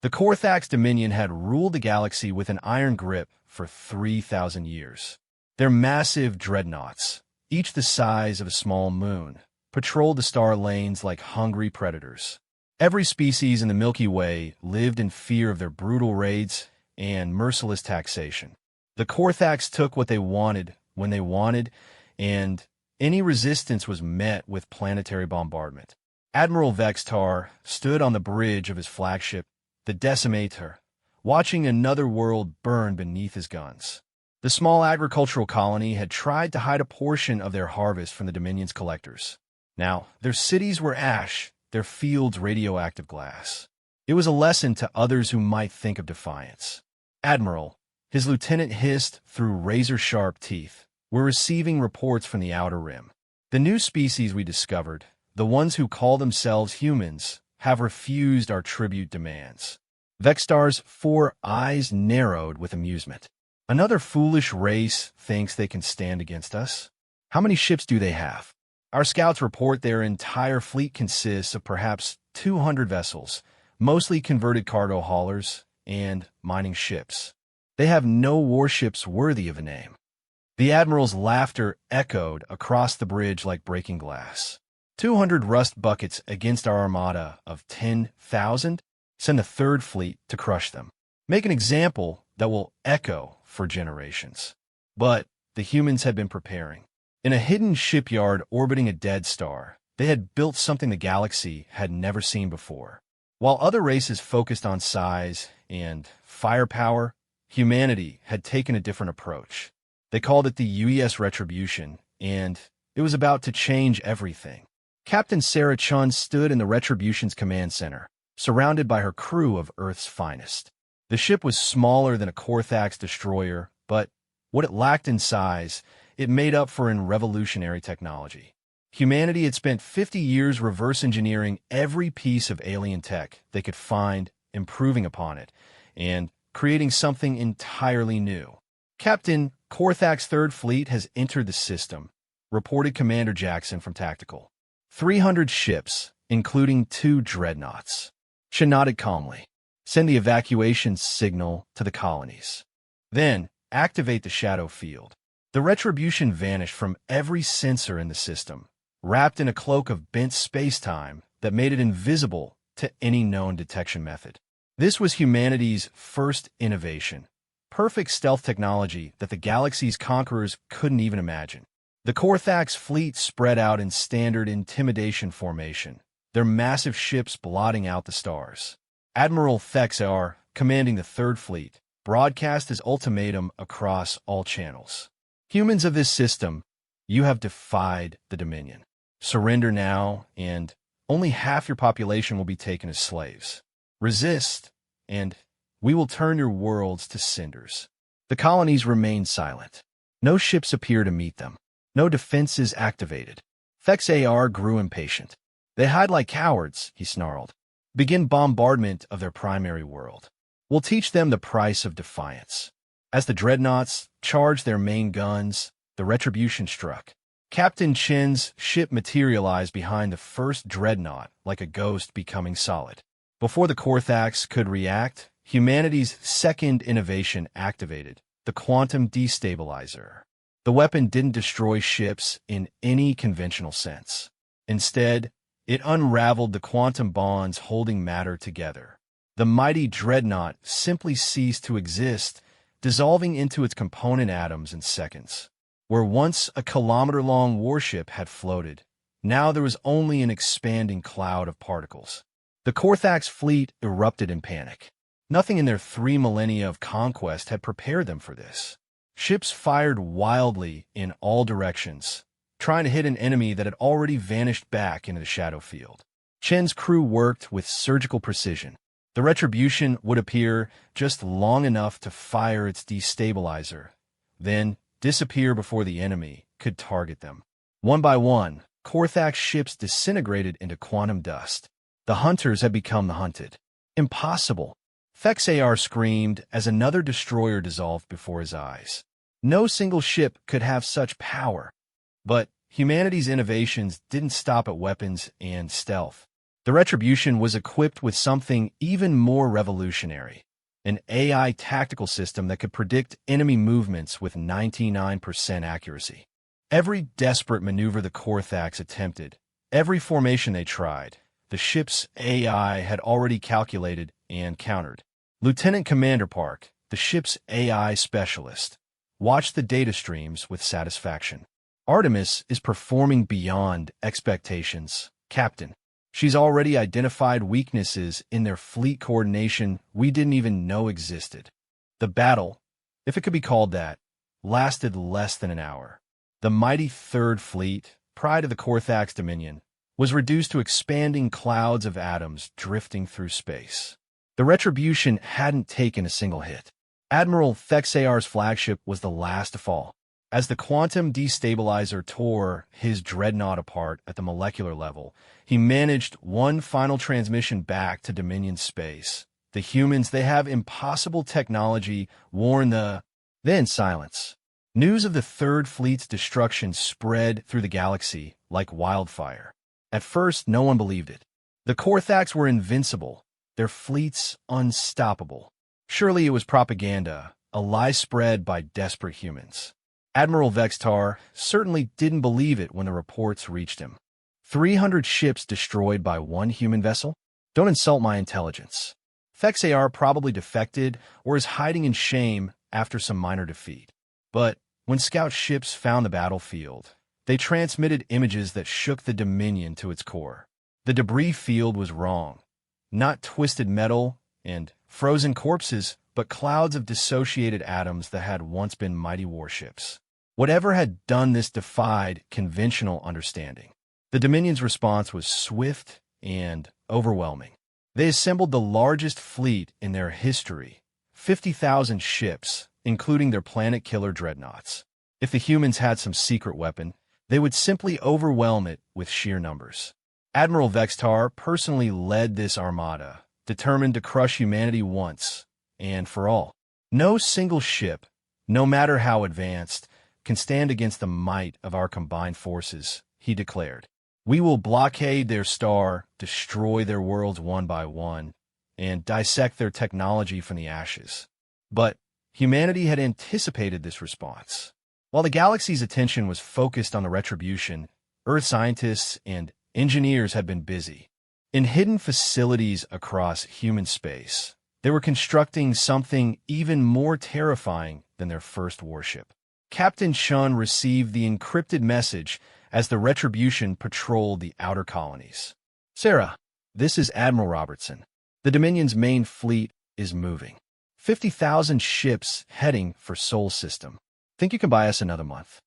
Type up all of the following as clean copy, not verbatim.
The Korthax Dominion had ruled the galaxy with an iron grip for 3,000 years. Their massive dreadnoughts, each the size of a small moon, patrolled the star lanes like hungry predators. Every species in the Milky Way lived in fear of their brutal raids and merciless taxation. The Korthax took what they wanted when they wanted, and any resistance was met with planetary bombardment. Admiral Vextar stood on the bridge of his flagship, the Decimator, watching another world burn beneath his guns. The small agricultural colony had tried to hide a portion of their harvest from the Dominion's collectors. Now, their cities were ash, their fields radioactive glass. It was a lesson to others who might think of defiance. Admiral, his lieutenant hissed through razor-sharp teeth, we're receiving reports from the Outer Rim. The new species we discovered, the ones who call themselves humans, have refused our tribute demands. Vextar's 4 eyes narrowed with amusement. Another foolish race thinks they can stand against us? How many ships do they have? Our scouts report their entire fleet consists of perhaps 200 vessels, mostly converted cargo haulers and mining ships. They have no warships worthy of a name. The Admiral's laughter echoed across the bridge like breaking glass. 200 rust buckets against our armada of 10,000? Send the Third Fleet to crush them. Make an example that will echo for generations. But the humans had been preparing. In a hidden shipyard orbiting a dead star, they had built something the galaxy had never seen before. While other races focused on size and firepower, humanity had taken a different approach. They called it the UES Retribution, and it was about to change everything. Captain Sarah Chun stood in the Retribution's command center, surrounded by her crew of Earth's finest. The ship was smaller than a Korthax destroyer, but what it lacked in size, it made up for in revolutionary technology. Humanity had spent 50 years reverse engineering every piece of alien tech they could find, improving upon it, and creating something entirely new. Captain, Korthax Third Fleet has entered the system, reported Commander Jackson from Tactical. 300 ships, including 2 dreadnoughts. She nodded calmly. Send the evacuation signal to the colonies. Then, activate the shadow field. The Retribution vanished from every sensor in the system, wrapped in a cloak of bent space-time that made it invisible to any known detection method. This was humanity's first innovation, perfect stealth technology that the galaxy's conquerors couldn't even imagine. The Korthax fleet spread out in standard intimidation formation, their massive ships blotting out the stars. Admiral Vextar, commanding the Third Fleet, broadcast his ultimatum across all channels. Humans of this system, you have defied the Dominion. Surrender now, and only half your population will be taken as slaves. Resist, and we will turn your worlds to cinders. The colonies remained silent. No ships appeared to meet them. No defenses activated. Vextar grew impatient. They hide like cowards, he snarled. Begin bombardment of their primary world. We'll teach them the price of defiance. As the dreadnoughts charged their main guns, the Retribution struck. Captain Chen's ship materialized behind the first dreadnought like a ghost becoming solid. Before the Korthax could react, humanity's second innovation activated, the quantum destabilizer. The weapon didn't destroy ships in any conventional sense. Instead, it unraveled the quantum bonds holding matter together. The mighty dreadnought simply ceased to exist, dissolving into its component atoms in seconds. Where once a kilometer-long warship had floated, now there was only an expanding cloud of particles. The Korthax fleet erupted in panic. Nothing in their 3 millennia of conquest had prepared them for this. Ships fired wildly in all directions, trying to hit an enemy that had already vanished back into the shadow field. Chen's crew worked with surgical precision. The Retribution would appear just long enough to fire its destabilizer, then disappear before the enemy could target them. One by one, Korthax ships disintegrated into quantum dust. The hunters had become the hunted. Impossible! Vextar screamed as another destroyer dissolved before his eyes. No single ship could have such power. But humanity's innovations didn't stop at weapons and stealth. The Retribution was equipped with something even more revolutionary, an AI tactical system that could predict enemy movements with 99% accuracy. Every desperate maneuver the Korthax attempted, every formation they tried, the ship's AI had already calculated and countered. Lieutenant Commander Park, the ship's AI specialist, watched the data streams with satisfaction. Artemis is performing beyond expectations, Captain. She's already identified weaknesses in their fleet coordination we didn't even know existed. The battle, if it could be called that, lasted less than an hour. The mighty Third Fleet, pride of the Korthax Dominion, was reduced to expanding clouds of atoms drifting through space. The Retribution hadn't taken a single hit. Admiral Thexar's flagship was the last to fall. As the quantum destabilizer tore his dreadnought apart at the molecular level, he managed one final transmission back to Dominion space. The humans, they have impossible technology, warn the... Then silence. News of the Third Fleet's destruction spread through the galaxy like wildfire. At first, no one believed it. The Korthax were invincible, their fleets unstoppable. Surely it was propaganda, a lie spread by desperate humans. Admiral Vextar certainly didn't believe it when the reports reached him. 300 ships destroyed by one human vessel? Don't insult my intelligence. Thexar probably defected or is hiding in shame after some minor defeat. But when scout ships found the battlefield, they transmitted images that shook the Dominion to its core. The debris field was wrong. Not twisted metal and frozen corpses, but clouds of dissociated atoms that had once been mighty warships. Whatever had done this defied conventional understanding. The Dominion's response was swift and overwhelming. They assembled the largest fleet in their history, 50,000 ships, including their planet-killer dreadnoughts. If the humans had some secret weapon, they would simply overwhelm it with sheer numbers. Admiral Vextar personally led this armada, determined to crush humanity once and for all. No single ship, no matter how advanced, can stand against the might of our combined forces, he declared. We will blockade their star, destroy their worlds one by one, and dissect their technology from the ashes. But humanity had anticipated this response. While the galaxy's attention was focused on the Retribution, Earth scientists and engineers had been busy. In hidden facilities across human space, they were constructing something even more terrifying than their first warship. Captain Chun received the encrypted message as the Retribution patrolled the outer colonies. Sarah, this is Admiral Robertson. The Dominion's main fleet is moving. 50,000 ships heading for Sol System. Think you can buy us another month?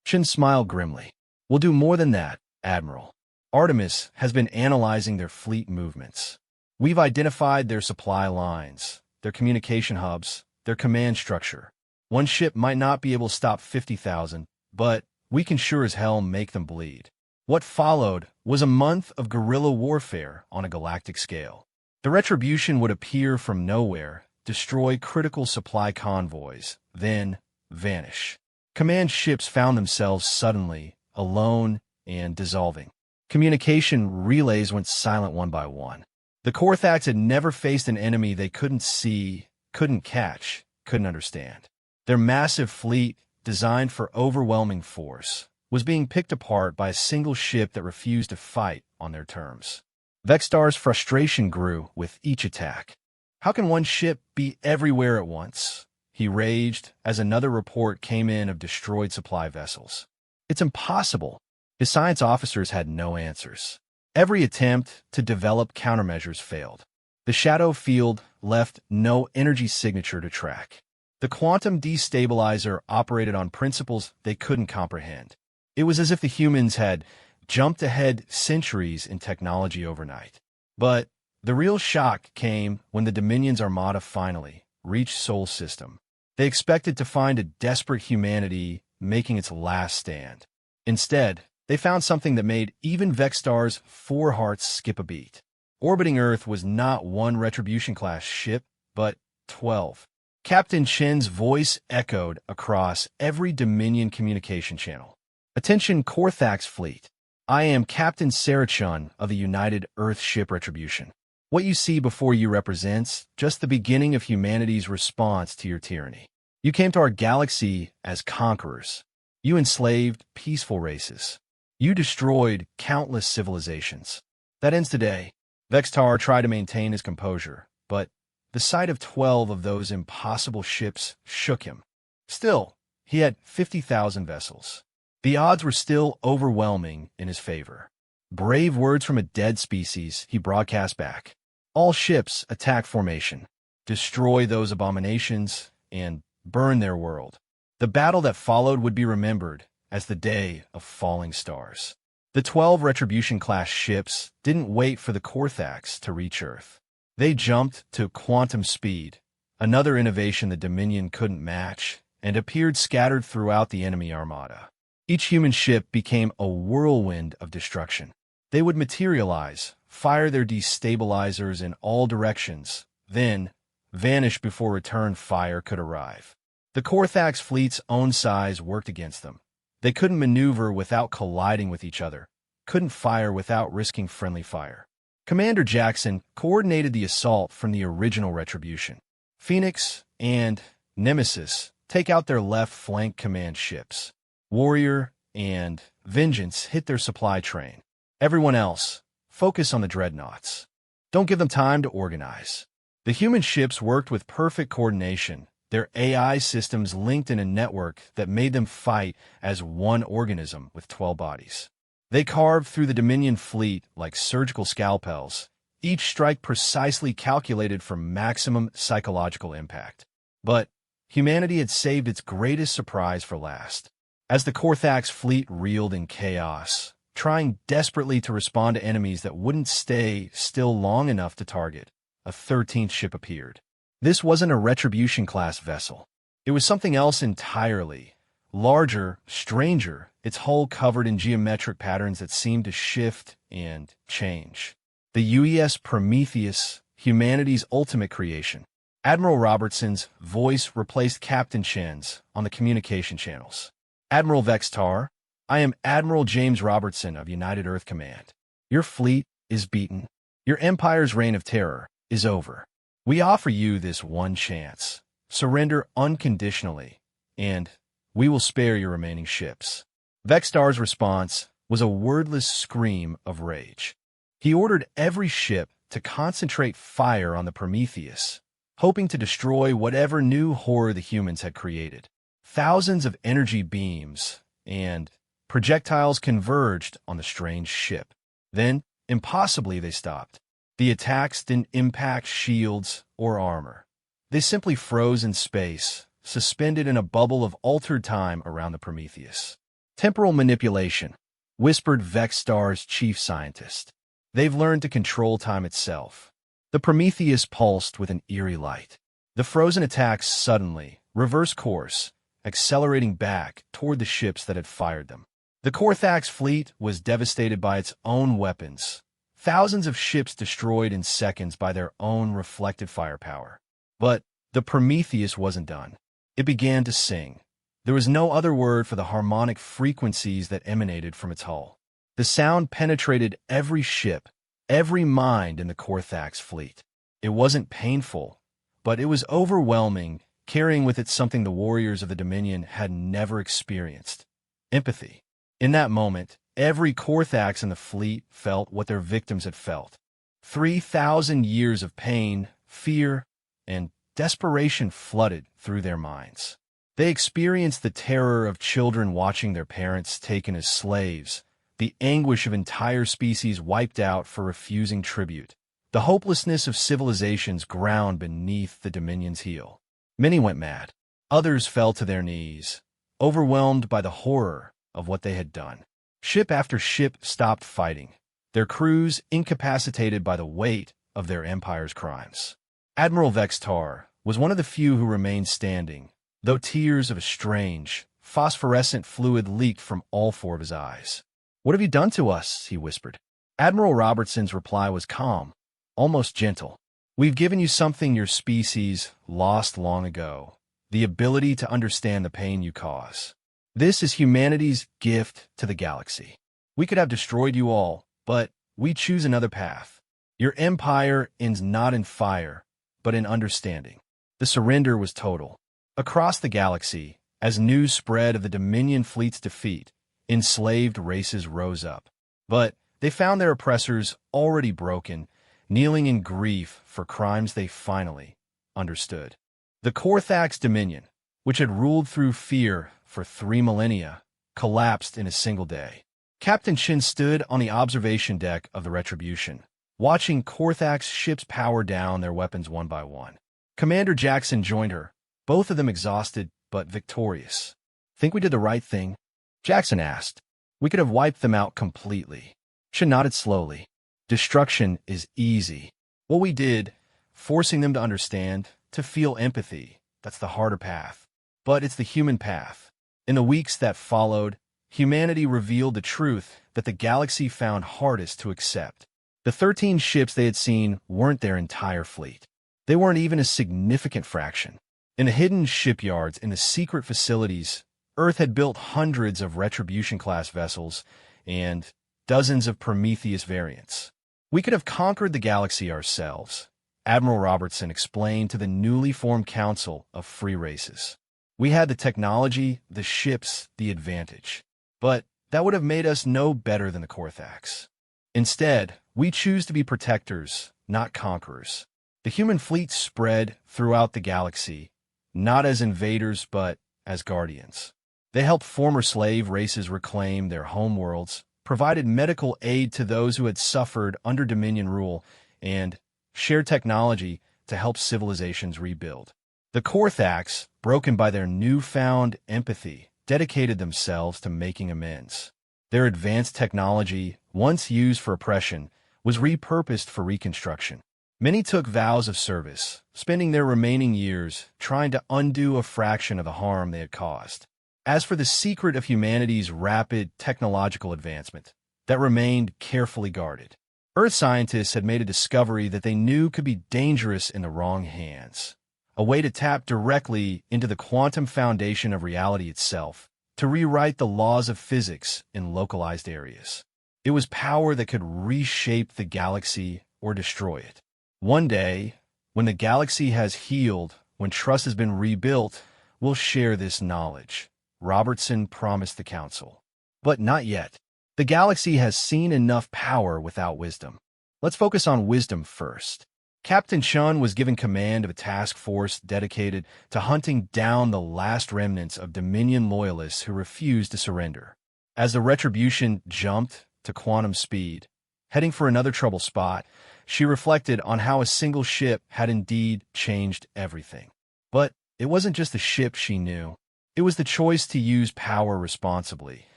Chun smiled grimly. We'll do more than that, Admiral. Artemis has been analyzing their fleet movements. We've identified their supply lines, their communication hubs, their command structure. One ship might not be able to stop 50,000, but we can sure as hell make them bleed. What followed was a month of guerrilla warfare on a galactic scale. The Retribution would appear from nowhere, destroy critical supply convoys, then vanish. Command ships found themselves suddenly alone and dissolving. Communication relays went silent one by one. The Korthax had never faced an enemy they couldn't see, couldn't catch, couldn't understand. Their massive fleet, designed for overwhelming force, was being picked apart by a single ship that refused to fight on their terms. Vextar's frustration grew with each attack. How can one ship be everywhere at once? He raged as another report came in of destroyed supply vessels. It's impossible. His science officers had no answers. Every attempt to develop countermeasures failed. The shadow field left no energy signature to track. The quantum destabilizer operated on principles they couldn't comprehend. It was as if the humans had jumped ahead centuries in technology overnight. But the real shock came when the Dominion's armada finally reached Sol System. They expected to find a desperate humanity making its last stand. Instead, they found something that made even Vextar's four hearts skip a beat. Orbiting Earth was not one Retribution-class ship, but 12. Captain Chen's voice echoed across every Dominion communication channel. Attention Korthax fleet. I am Captain Sarachun of the United Earth Ship Retribution. What you see before you represents just the beginning of humanity's response to your tyranny. You came to our galaxy as conquerors. You enslaved peaceful races. You destroyed countless civilizations. That ends today. Vextar tried to maintain his composure, but the sight of 12 of those impossible ships shook him. Still, he had 50,000 vessels. The odds were still overwhelming in his favor. Brave words from a dead species, he broadcast back. All ships attack formation. Destroy those abominations and burn their world. The battle that followed would be remembered as the Day of Falling Stars. The 12 Retribution-class ships didn't wait for the Korthax to reach Earth. They jumped to quantum speed, another innovation the Dominion couldn't match, and appeared scattered throughout the enemy armada. Each human ship became a whirlwind of destruction. They would materialize, fire their destabilizers in all directions, then vanish before return fire could arrive. The Korthax fleet's own size worked against them. They couldn't maneuver without colliding with each other, couldn't fire without risking friendly fire. Commander Jackson coordinated the assault from the original Retribution. Phoenix and Nemesis take out their left flank command ships. Warrior and Vengeance hit their supply train. Everyone else, focus on the dreadnoughts. Don't give them time to organize. The human ships worked with perfect coordination, their AI systems linked in a network that made them fight as one organism with 12 bodies. They carved through the Dominion fleet like surgical scalpels, each strike precisely calculated for maximum psychological impact. But humanity had saved its greatest surprise for last. As the Korthax fleet reeled in chaos, trying desperately to respond to enemies that wouldn't stay still long enough to target, a 13th ship appeared. This wasn't a Retribution-class vessel. It was something else entirely. Larger, stranger, its hull covered in geometric patterns that seemed to shift and change. The UES Prometheus, humanity's ultimate creation. Admiral Robertson's voice replaced Captain Chen's on the communication channels. Admiral Vextar, I am Admiral James Robertson of United Earth Command. Your fleet is beaten. Your Empire's reign of terror is over. We offer you this one chance. Surrender unconditionally, and we will spare your remaining ships. Vextar's response was a wordless scream of rage. He ordered every ship to concentrate fire on the Prometheus, hoping to destroy whatever new horror the humans had created. Thousands of energy beams and projectiles converged on the strange ship. Then, impossibly, they stopped. The attacks didn't impact shields or armor. They simply froze in space, suspended in a bubble of altered time around the Prometheus. Temporal manipulation, whispered Vextar's chief scientist. They've learned to control time itself. The Prometheus pulsed with an eerie light. The frozen attacks suddenly reversed course, accelerating back toward the ships that had fired them. The Korthax fleet was devastated by its own weapons. Thousands of ships destroyed in seconds by their own reflected firepower. But the Prometheus wasn't done. It began to sing. There was no other word for the harmonic frequencies that emanated from its hull. The sound penetrated every ship, every mind in the Korthax fleet. It wasn't painful, but it was overwhelming, carrying with it something the warriors of the Dominion had never experienced: empathy. In that moment, every Korthax in the fleet felt what their victims had felt. 3,000 years of pain, fear, and desperation flooded through their minds. They experienced the terror of children watching their parents taken as slaves, the anguish of entire species wiped out for refusing tribute, the hopelessness of civilizations ground beneath the Dominion's heel. Many went mad. Others fell to their knees, overwhelmed by the horror of what they had done. Ship after ship stopped fighting, their crews incapacitated by the weight of their empire's crimes. Admiral Vextar was one of the few who remained standing, though tears of a strange, phosphorescent fluid leaked from all four of his eyes. "What have you done to us?" he whispered. Admiral Robertson's reply was calm, almost gentle. "We've given you something your species lost long ago, the ability to understand the pain you cause. This is humanity's gift to the galaxy. We could have destroyed you all, but we choose another path. Your empire ends not in fire, but in understanding." The surrender was total. Across the galaxy, as news spread of the Dominion fleet's defeat, enslaved races rose up. But they found their oppressors already broken, kneeling in grief for crimes they finally understood. The Korthax Dominion, which had ruled through fear for 3 millennia, collapsed in a single day. Captain Shin stood on the observation deck of the Retribution, watching Korthax ships power down their weapons one by one. Commander Jackson joined her, both of them exhausted but victorious. "Think we did the right thing?" Jackson asked. "We could have wiped them out completely." Shin nodded slowly. "Destruction is easy. What we did, forcing them to understand, to feel empathy, that's the harder path. But it's the human path." In the weeks that followed, humanity revealed the truth that the galaxy found hardest to accept. The 13 ships they had seen weren't their entire fleet. They weren't even a significant fraction. In the hidden shipyards, in the secret facilities, Earth had built hundreds of Retribution-class vessels and dozens of Prometheus variants. "We could have conquered the galaxy ourselves," Admiral Robertson explained to the newly formed Council of Free Races. "We had the technology, the ships, the advantage. But that would have made us no better than the Korthax. Instead, we choose to be protectors, not conquerors." The human fleet spread throughout the galaxy, not as invaders but as guardians. They helped former slave races reclaim their homeworlds, provided medical aid to those who had suffered under Dominion rule, and shared technology to help civilizations rebuild. The Korthax, broken by their newfound empathy, dedicated themselves to making amends. Their advanced technology, once used for oppression, was repurposed for reconstruction. Many took vows of service, spending their remaining years trying to undo a fraction of the harm they had caused. As for the secret of humanity's rapid technological advancement, that remained carefully guarded. Earth scientists had made a discovery that they knew could be dangerous in the wrong hands. A way to tap directly into the quantum foundation of reality itself, to rewrite the laws of physics in localized areas. It was power that could reshape the galaxy or destroy it. One day, when the galaxy has healed, when trust has been rebuilt, we'll share this knowledge, Robertson promised the Council. But not yet. The galaxy has seen enough power without wisdom. Let's focus on wisdom first. Captain Chun was given command of a task force dedicated to hunting down the last remnants of Dominion loyalists who refused to surrender. As the Retribution jumped to quantum speed, heading for another trouble spot, she reflected on how a single ship had indeed changed everything. But it wasn't just the ship she knew. It was the choice to use power responsibly,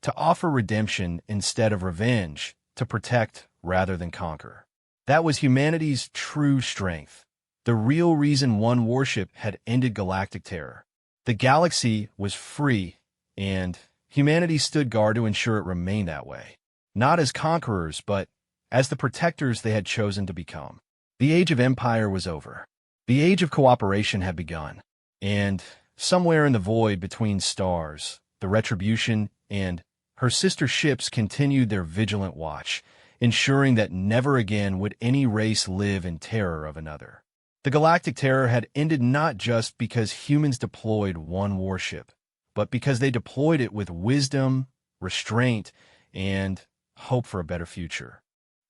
to offer redemption instead of revenge, to protect rather than conquer. That was humanity's true strength, the real reason one warship had ended galactic terror. The galaxy was free, and humanity stood guard to ensure it remained that way. Not as conquerors, but as the protectors they had chosen to become. The age of empire was over. The age of cooperation had begun. And somewhere in the void between stars, the Retribution and her sister ships continued their vigilant watch, ensuring that never again would any race live in terror of another. The galactic terror had ended not just because humans deployed one warship, but because they deployed it with wisdom, restraint, and hope for a better future.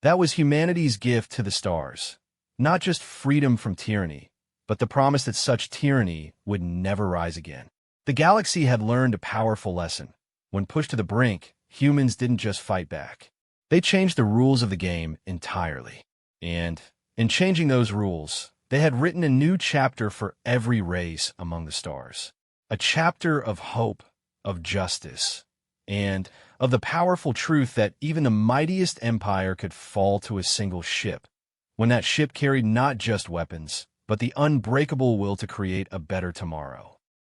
That was humanity's gift to the stars, not just freedom from tyranny, but the promise that such tyranny would never rise again. The galaxy had learned a powerful lesson. When pushed to the brink, humans didn't just fight back. They changed the rules of the game entirely. And in changing those rules, they had written a new chapter for every race among the stars. A chapter of hope, of justice, and of the powerful truth that even the mightiest empire could fall to a single ship, when that ship carried not just weapons, but the unbreakable will to create a better tomorrow.